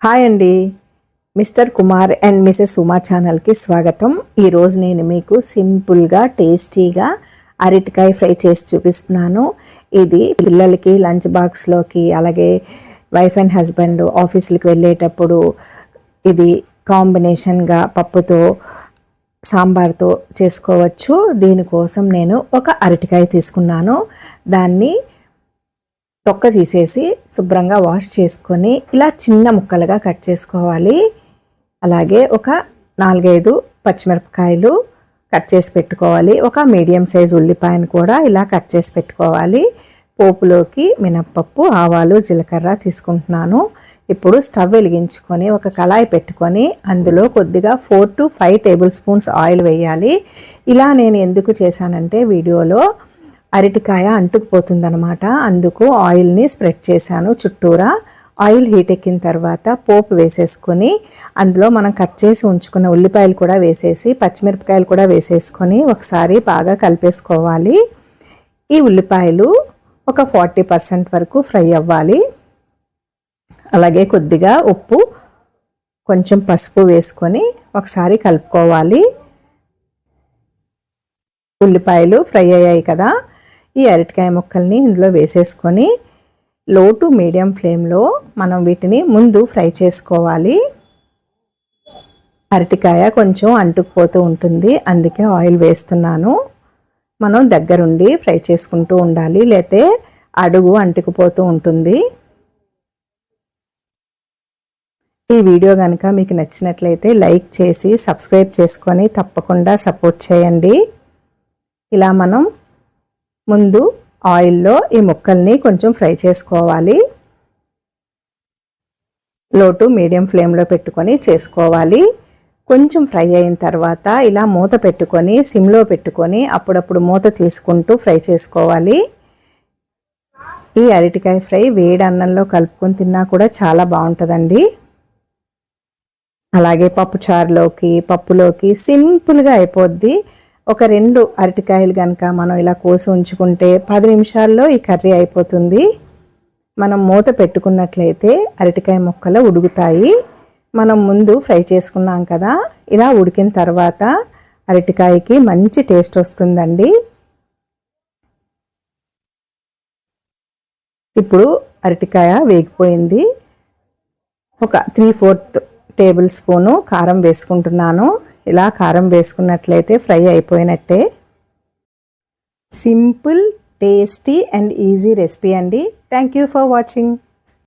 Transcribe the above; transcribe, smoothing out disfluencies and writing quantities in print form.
Hi అండి, mister Kumar and Mrs Uma ఛానల్కి స్వాగతం. ఈరోజు నేను మీకు సింపుల్గా టేస్టీగా అరటికాయ ఫ్రై చేసి చూపిస్తున్నాను. ఇది పిల్లలకి లంచ్ బాక్స్లోకి, అలాగే వైఫ్ అండ్ హస్బెండ్ ఆఫీసులకు వెళ్ళేటప్పుడు ఇది కాంబినేషన్గా పప్పుతో సాంబార్తో చేసుకోవచ్చు. దీనికోసం నేను ఒక అరటికాయ తీసుకున్నాను. దాన్ని తొక్క తీసేసి శుభ్రంగా వాష్ చేసుకొని ఇలా చిన్న ముక్కలుగా కట్ చేసుకోవాలి. అలాగే ఒక 4-5 పచ్చిమిరపకాయలు కట్ చేసి పెట్టుకోవాలి. ఒక మీడియం సైజు ఉల్లిపాయను కూడా ఇలా కట్ చేసి పెట్టుకోవాలి. పోపులోకి మినప్పప్పు, ఆవాలు, జీలకర్ర తీసుకుంటున్నాను. ఇప్పుడు స్టవ్ వెలిగించుకొని ఒక కళాయి పెట్టుకొని అందులో కొద్దిగా 4 to 5 టేబుల్ స్పూన్స్ ఆయిల్ వేయాలి. ఇలా నేను ఎందుకు చేశానంటే వీడియోలో అరటికాయ అంటుకుపోతుందనమాట, అందుకు ఆయిల్ని స్ప్రెడ్ చేశాను చుట్టూరా. ఆయిల్ హీట్ ఎక్కిన తర్వాత పోపు వేసేసుకొని అందులో మనం కట్ చేసి ఉంచుకున్న ఉల్లిపాయలు కూడా వేసేసి పచ్చిమిరపకాయలు కూడా వేసేసుకొని ఒకసారి బాగా కలిపేసుకోవాలి. ఈ ఉల్లిపాయలు ఒక 40% వరకు ఫ్రై అవ్వాలి. అలాగే కొద్దిగా ఉప్పు, కొంచెం పసుపు వేసుకొని ఒకసారి కలుపుకోవాలి. ఉల్లిపాయలు ఫ్రై అయ్యాయి కదా, ఈ అరటికాయ ముక్కల్ని ఇందులో వేసేసుకొని లో టు మీడియం ఫ్లేమ్లో మనం వీటిని ముందు ఫ్రై చేసుకోవాలి. అరటికాయ కొంచెం అంటుకుపోతూ ఉంటుంది, అందుకే ఆయిల్ వేస్తున్నాను. మనం దగ్గరుండి ఫ్రై చేసుకుంటూ ఉండాలి, లేతే అడుగు అంటుకుపోతూ ఉంటుంది. ఈ వీడియో కనుక మీకు నచ్చినట్లయితే లైక్ చేసి సబ్స్క్రైబ్ చేసుకొని తప్పకుండా సపోర్ట్ చేయండి. ఇలా మనం ముందు ఆయిల్లో ఈ ముక్కల్ని కొంచెం ఫ్రై చేసుకోవాలి. లో టు మీడియం ఫ్లేమ్లో పెట్టుకొని చేసుకోవాలి. కొంచెం ఫ్రై అయిన తర్వాత ఇలా మూత పెట్టుకొని సిమ్లో పెట్టుకొని అప్పుడప్పుడు మూత తీసుకుంటూ ఫ్రై చేసుకోవాలి. ఈ అరటికాయ ఫ్రై వేడి అన్నంలో కలుపుకొని తిన్నా కూడా చాలా బాగుంటుందండి. అలాగే పప్పుచారులోకి, పప్పులోకి సింపుల్గా అయిపోద్ది. ఒక 2 అరటికాయలు కనుక మనం ఇలా కోసి ఉంచుకుంటే 10 నిమిషాల్లో ఈ కర్రీ అయిపోతుంది. మనం మూత పెట్టుకున్నట్లయితే అరటికాయ ముక్కలు ఉడుకుతాయి. మనం ముందు ఫ్రై చేసుకున్నాం కదా, ఇలా ఉడికిన తర్వాత అరటికాయకి మంచి టేస్ట్ వస్తుందండి. ఇప్పుడు అరటికాయ వేగిపోయింది. ఒక 3/4 టేబుల్ స్పూను కారం వేసుకుంటున్నాను. ఇలా కారం వేసుకున్నట్లయితే ఫ్రై అయిపోయినట్టే. Simple, tasty and easy recipe అండి. Thank you for watching.